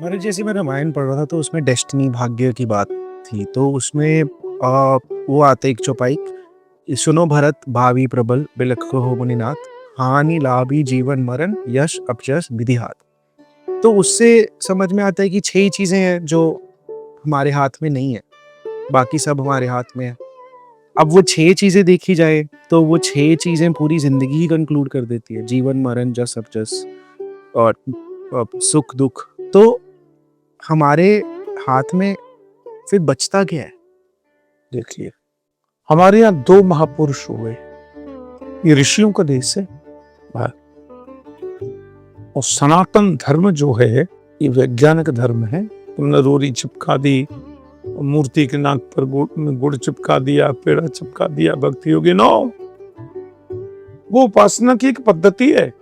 मैंने जैसे मैं रामायण पढ़ रहा था तो उसमें डेस्टिनी भाग्य की बात थी। तो उसमें वो आता है एक चौपाई, सुनो भरत भावी प्रबल बिलख हो मुनिनाथ, हानि लाभी जीवन मरण यश अपयश विधि हाथ। तो उससे समझ में आता है कि 6 ही चीज़ें हैं जो हमारे हाथ में नहीं है, बाकी सब हमारे हाथ में है। अब वो 6 चीज़ें देखी जाए तो वो 6 चीज़ें पूरी ज़िंदगी ही कंक्लूड कर देती है, जीवन मरण जस अपजस और सुख दुख। तो हमारे हाथ में फिर बचता क्या है? देखिए, हमारे यहाँ दो महापुरुष हुए। ये ऋषियों का देश है भारत। और सनातन धर्म जो है ये वैज्ञानिक धर्म है। तुमने रोरी चिपका दी, मूर्ति के नाक पर गुड़ चिपका दिया, पेड़ा चिपका दिया, भक्ति होगी। नो, वो उपासना की एक पद्धति है,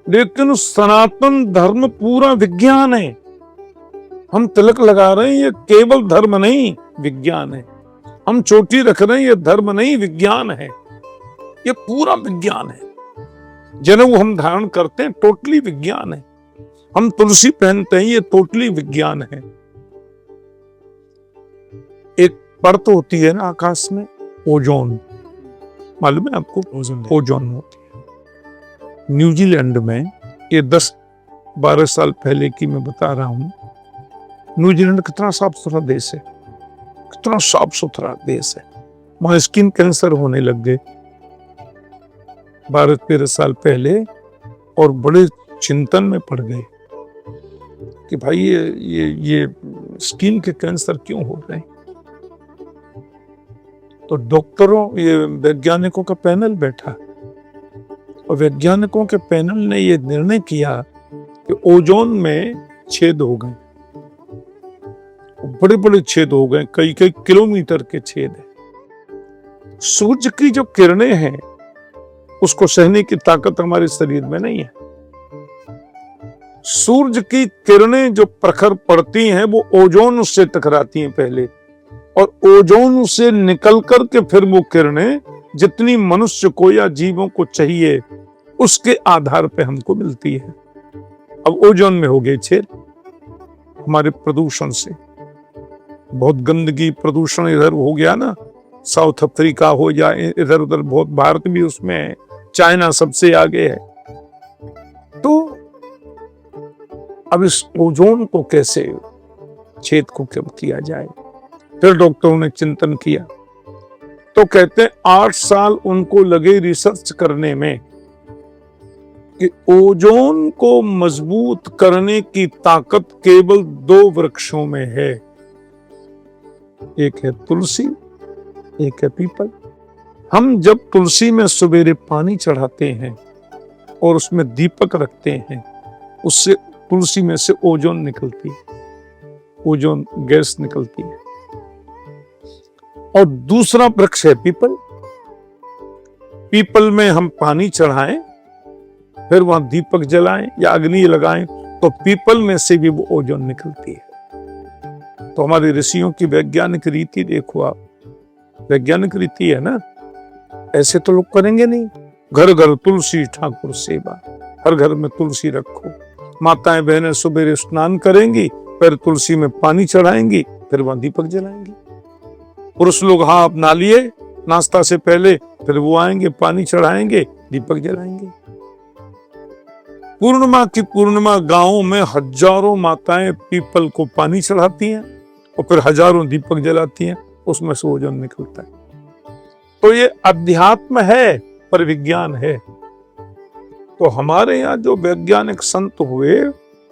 लेकिन सनातन धर्म पूरा विज्ञान है। हम तिलक लगा रहे हैं, ये केवल धर्म नहीं, विज्ञान है। हम चोटी रख रहे हैं, ये धर्म नहीं, विज्ञान है। ये पूरा विज्ञान है। जनेऊ हम धारण करते हैं, टोटली विज्ञान है। हम तुलसी पहनते हैं, ये टोटली विज्ञान है। एक परत होती है ना आकाश में, ओजोन, मालूम है आपको? ओजोन होती है। न्यूजीलैंड में, ये 10-12 साल पहले की मैं बता रहा हूं, न्यूजीलैंड कितना साफ सुथरा देश है, कितना साफ सुथरा देश है। वहां स्किन कैंसर होने लग गए 12-13 साल पहले, और बड़े चिंतन में पड़ गए कि भाई ये स्किन के कैंसर क्यों हो रहे हैं। तो डॉक्टरों, ये वैज्ञानिकों का पैनल बैठा, और वैज्ञानिकों के पैनल ने ये निर्णय किया कि ओजोन में छेद हो गए, बड़े बड़े छेद हो गए, कई कई किलोमीटर के छेद है। सूर्य की जो किरणें हैं उसको सहने की ताकत हमारे शरीर में नहीं है। सूर्य की किरणें जो प्रखर पड़ती हैं वो ओजोन से टकराती हैं पहले, और ओजोन से निकल कर के फिर वो किरणें जितनी मनुष्य को या जीवों को चाहिए उसके आधार पे हमको मिलती है। अब ओजोन में हो गए छेद हमारे प्रदूषण से। बहुत गंदगी प्रदूषण इधर हो गया ना, साउथ अफ्रीका हो या इधर उधर, बहुत, भारत भी उसमें है, चाइना सबसे आगे है। तो अब इस ओजोन को कैसे, छेद को कम किया जाए। फिर डॉक्टरों ने चिंतन किया, तो कहते हैं 8 साल उनको लगे रिसर्च करने में कि ओजोन को मजबूत करने की ताकत केवल 2 वृक्षों में है। एक है तुलसी, एक है पीपल। हम जब तुलसी में सवेरे पानी चढ़ाते हैं और उसमें दीपक रखते हैं, उससे तुलसी में से ओजोन निकलती है, ओजोन गैस निकलती है। और दूसरा वृक्ष है पीपल। पीपल में हम पानी चढ़ाएं, फिर वहां दीपक जलाएं या अग्नि लगाएं, तो पीपल में से भी वो ओजोन निकलती है। तो हमारी ऋषियों की वैज्ञानिक रीति देखो आप, वैज्ञानिक रीति है ना, ऐसे तो लोग करेंगे नहीं। घर घर तुलसी ठाकुर सेवा, हर घर में तुलसी रखो। माताएं बहनें सुबह स्नान करेंगी, फिर तुलसी में पानी चढ़ाएंगी, फिर वहां दीपक जलाएंगी। पुरुष लोग हाथ अपना लिए नाश्ता से पहले, फिर वो आएंगे, पानी चढ़ाएंगे, दीपक जलाएंगे। पूर्णिमा की पूर्णिमा गांवों में हजारों माताएं पीपल को पानी चढ़ाती हैं और फिर हजारों दीपक जलाती हैं, उसमें से ओजोन निकलता है। तो ये अध्यात्म है पर विज्ञान है। तो हमारे यहाँ जो वैज्ञानिक संत हुए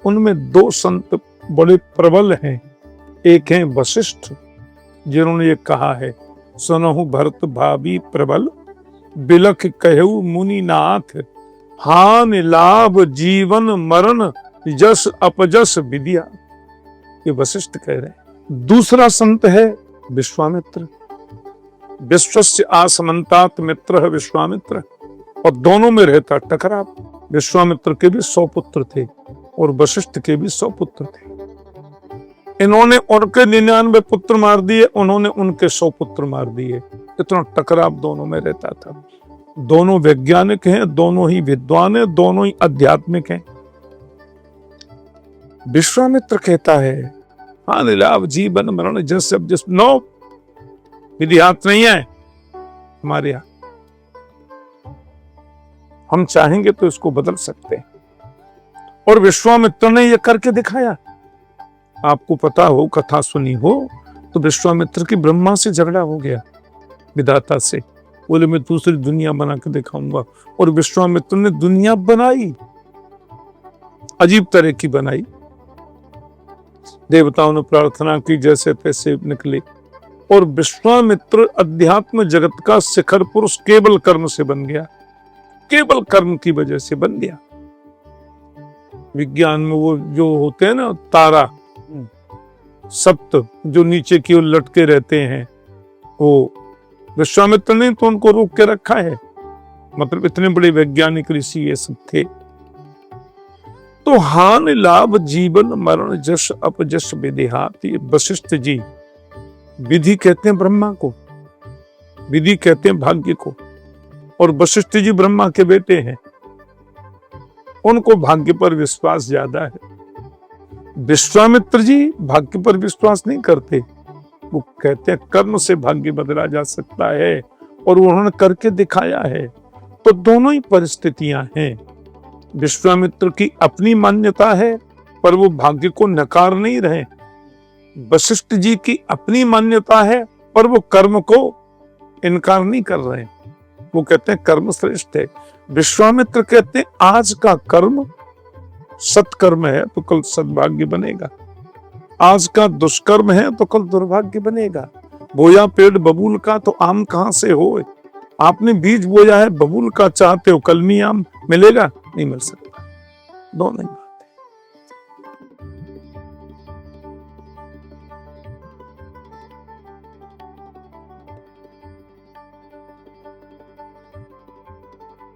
उनमें 2 संत बड़े प्रबल हैं। एक हैं वशिष्ठ, जिन्होंने ये कहा है, सुनहु भरत भावी प्रबल बिलख कहु मुनिनाथ, हान लाभ जीवन मरण जस अपजस विद्या। ये वशिष्ठ कह रहे हैं। दूसरा संत है विश्वामित्र। विश्वस्य आसमंतात मित्र है विश्वामित्र, और दोनों में रहता टकराव। विश्वामित्र के भी 100 पुत्र थे और वशिष्ठ के भी 100 पुत्र थे। इन्होंने उनके 99 पुत्र मार दिए, उन्होंने उनके 100 पुत्र मार दिए। इतना टकराव दोनों में रहता था। दोनों वैज्ञानिक हैं, दोनों ही विद्वान हैं, दोनों ही आध्यात्मिक हैं। विश्वामित्र कहता है हाँ लाभ जीवन मरण जस अब जस नो विधि हाथ नहीं है हमारे यहाँ, हम चाहेंगे तो इसको बदल सकते हैं। और विश्वामित्र ने यह करके दिखाया। आपको पता हो, कथा सुनी हो, तो विश्वामित्र की ब्रह्मा से झगड़ा हो गया, विधाता से। बोले मैं दूसरी दुनिया बना के दिखाऊंगा, और विश्वामित्र ने दुनिया बनाई, अजीब तरह की बनाई। देवताओं ने प्रार्थना की, जैसे तैसे निकले। और विश्वामित्र अध्यात्म जगत का शिखर पुरुष केवल कर्म से बन गया, केवल कर्म की वजह से बन गया। विज्ञान में वो जो होते हैं ना तारा सप्त, जो नीचे की ओर लटके रहते हैं, वो विश्वामित्र ने तो उनको रोक के रखा है। मतलब इतने बड़े वैज्ञानिक ऋषि ये सब थे। तो हानि लाभ जीवन मरण जश अपजश विदेहात, ये वशिष्ठ जी, विधि कहते हैं ब्रह्मा को, विधि कहते हैं भाग्य को, और वशिष्ठ जी ब्रह्मा के बेटे हैं। उनको भाग्य पर विश्वास ज्यादा है। विश्वामित्र जी भाग्य पर विश्वास नहीं करते, वो कहते हैं कर्म से भाग्य बदला जा सकता है, और उन्होंने करके दिखाया है। तो दोनों ही परिस्थितियां हैं। विश्वामित्र की अपनी मान्यता है, पर वो भाग्य को नकार नहीं रहे। वशिष्ठ जी की अपनी मान्यता है, पर वो कर्म को इनकार नहीं कर रहे। वो कहते हैं कर्म श्रेष्ठ है। विश्वामित्र कहते हैं आज का कर्म सत्कर्म है तो कल सद्भाग्य बनेगा, आज का दुष्कर्म है तो कल दुर्भाग्य बनेगा। बोया पेड़ बबूल का तो आम कहां से हो। आपने बीज बोया है बबूल का, चाहते हो कलमी आम मिलेगा? नहीं मिल सकता। दोनों